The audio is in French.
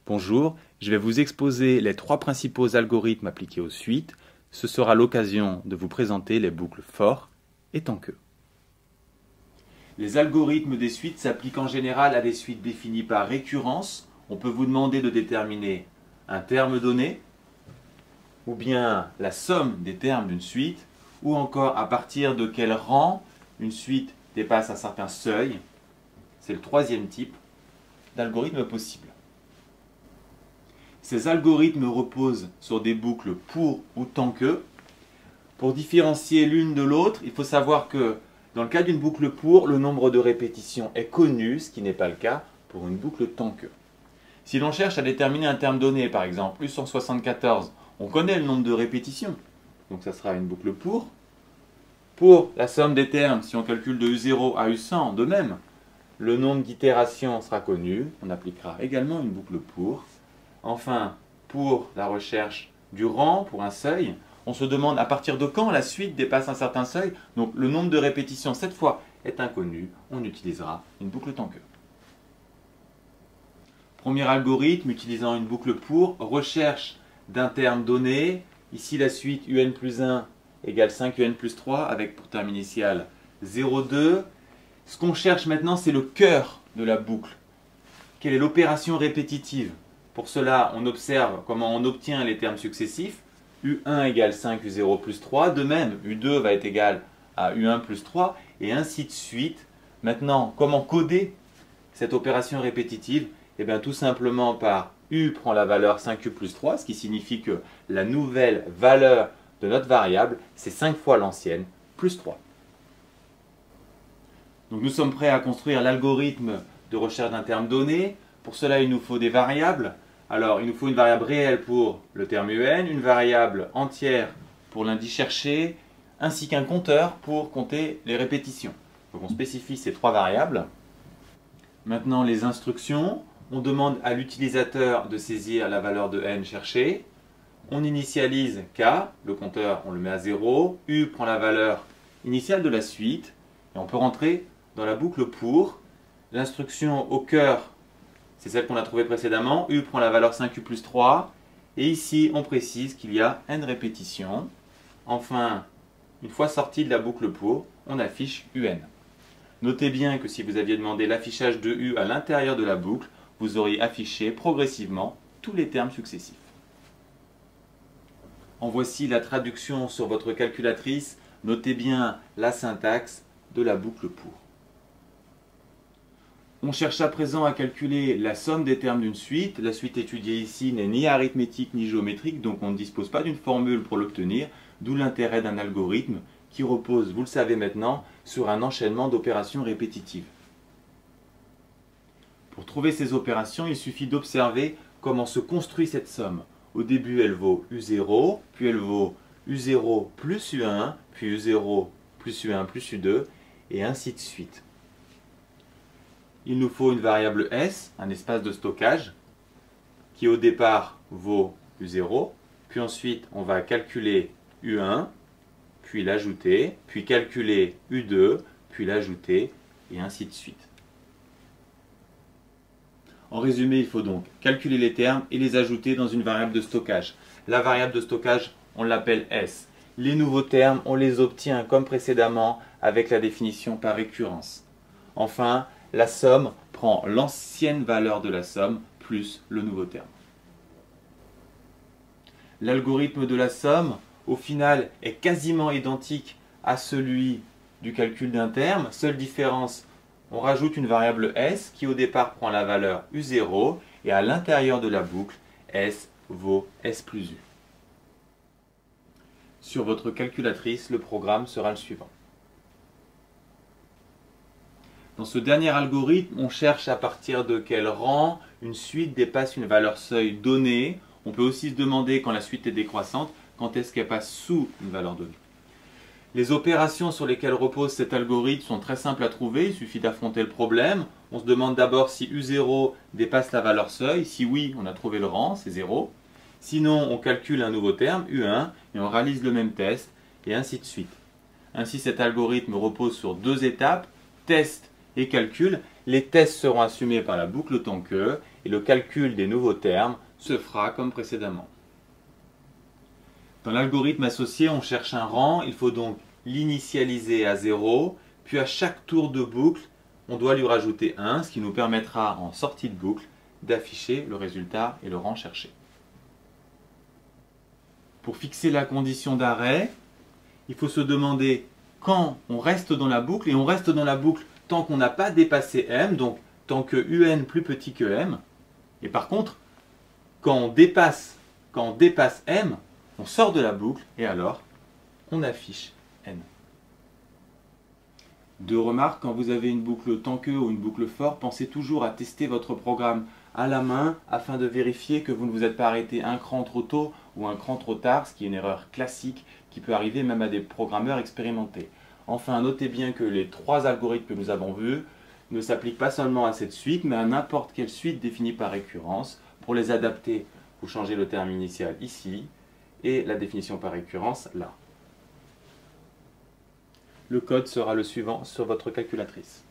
Bonjour, je vais vous exposer les trois principaux algorithmes appliqués aux suites. Ce sera l'occasion de vous présenter les boucles for et tant que. Les algorithmes des suites s'appliquent en général à des suites définies par récurrence. On peut vous demander de déterminer un terme donné, ou bien la somme des termes d'une suite, ou encore à partir de quel rang une suite dépasse un certain seuil. C'est le troisième type d'algorithme possible. Ces algorithmes reposent sur des boucles pour ou tant que. Pour différencier l'une de l'autre, il faut savoir que dans le cas d'une boucle pour, le nombre de répétitions est connu, ce qui n'est pas le cas pour une boucle tant que. Si l'on cherche à déterminer un terme donné, par exemple U174, on connaît le nombre de répétitions, donc ça sera une boucle pour. Pour la somme des termes, si on calcule de U0 à U100, de même, le nombre d'itérations sera connu, on appliquera également une boucle pour. Enfin, pour la recherche du rang, pour un seuil, on se demande à partir de quand la suite dépasse un certain seuil. Donc le nombre de répétitions cette fois est inconnu, on utilisera une boucle tant que. Premier algorithme utilisant une boucle pour, recherche d'un terme donné. Ici la suite un plus 1 égale 5 un plus 3 avec pour terme initial 0,2. Ce qu'on cherche maintenant, c'est le cœur de la boucle. Quelle est l'opération répétitive? Pour cela, on observe comment on obtient les termes successifs. U1 égale 5 U0 plus 3. De même, U2 va être égal à U1 plus 3. Et ainsi de suite. Maintenant, comment coder cette opération répétitive? Eh bien, tout simplement par U prend la valeur 5U plus 3, ce qui signifie que la nouvelle valeur de notre variable, c'est 5 fois l'ancienne, plus 3. Donc nous sommes prêts à construire l'algorithme de recherche d'un terme donné. Pour cela, il nous faut des variables. Alors, il nous faut une variable réelle pour le terme un, une variable entière pour l'indice cherché, ainsi qu'un compteur pour compter les répétitions. Donc on spécifie ces trois variables. Maintenant, les instructions. On demande à l'utilisateur de saisir la valeur de n cherchée. On initialise k, le compteur on le met à 0. U prend la valeur initiale de la suite. Et on peut rentrer dans la boucle pour. L'instruction au cœur, c'est celle qu'on a trouvée précédemment. U prend la valeur 5U plus 3. Et ici, on précise qu'il y a n répétitions. Enfin, une fois sorti de la boucle pour, on affiche un. Notez bien que si vous aviez demandé l'affichage de U à l'intérieur de la boucle, vous auriez affiché progressivement tous les termes successifs. En voici la traduction sur votre calculatrice. Notez bien la syntaxe de la boucle pour. On cherche à présent à calculer la somme des termes d'une suite. La suite étudiée ici n'est ni arithmétique ni géométrique, donc on ne dispose pas d'une formule pour l'obtenir, d'où l'intérêt d'un algorithme qui repose, vous le savez maintenant, sur un enchaînement d'opérations répétitives. Pour trouver ces opérations, il suffit d'observer comment se construit cette somme. Au début, elle vaut U0, puis elle vaut U0 plus U1, puis U0 plus U1 plus U2, et ainsi de suite. Il nous faut une variable S, un espace de stockage, qui au départ vaut U0, puis ensuite on va calculer U1, puis l'ajouter, puis calculer U2, puis l'ajouter, et ainsi de suite. En résumé, il faut donc calculer les termes et les ajouter dans une variable de stockage. La variable de stockage, on l'appelle S. Les nouveaux termes, on les obtient comme précédemment avec la définition par récurrence. Enfin, la somme prend l'ancienne valeur de la somme plus le nouveau terme. L'algorithme de la somme, au final, est quasiment identique à celui du calcul d'un terme. Seule différence, on rajoute une variable S qui au départ prend la valeur U0 et à l'intérieur de la boucle, S vaut S plus U. Sur votre calculatrice, le programme sera le suivant. Dans ce dernier algorithme, on cherche à partir de quel rang une suite dépasse une valeur seuil donnée. On peut aussi se demander quand la suite est décroissante, quand est-ce qu'elle passe sous une valeur donnée. Les opérations sur lesquelles repose cet algorithme sont très simples à trouver, il suffit d'affronter le problème. On se demande d'abord si U0 dépasse la valeur seuil. Si oui, on a trouvé le rang, c'est 0. Sinon, on calcule un nouveau terme, U1, et on réalise le même test, et ainsi de suite. Ainsi, cet algorithme repose sur deux étapes, test et calcul. Les tests seront assumés par la boucle tant que, et le calcul des nouveaux termes se fera comme précédemment. Dans l'algorithme associé, on cherche un rang, il faut donc l'initialiser à 0, puis à chaque tour de boucle, on doit lui rajouter 1, ce qui nous permettra en sortie de boucle d'afficher le résultat et le rang cherché. Pour fixer la condition d'arrêt, il faut se demander quand on reste dans la boucle, et on reste dans la boucle tant qu'on n'a pas dépassé m, donc tant que un plus petit que m. Et par contre, quand on dépasse m, on sort de la boucle et alors on affiche n. Deux remarques, quand vous avez une boucle tant que ou une boucle for, pensez toujours à tester votre programme à la main afin de vérifier que vous ne vous êtes pas arrêté un cran trop tôt ou un cran trop tard, ce qui est une erreur classique qui peut arriver même à des programmeurs expérimentés. Enfin, notez bien que les trois algorithmes que nous avons vus ne s'appliquent pas seulement à cette suite, mais à n'importe quelle suite définie par récurrence. Pour les adapter, vous changez le terme initial ici et la définition par récurrence là. Le code sera le suivant sur votre calculatrice.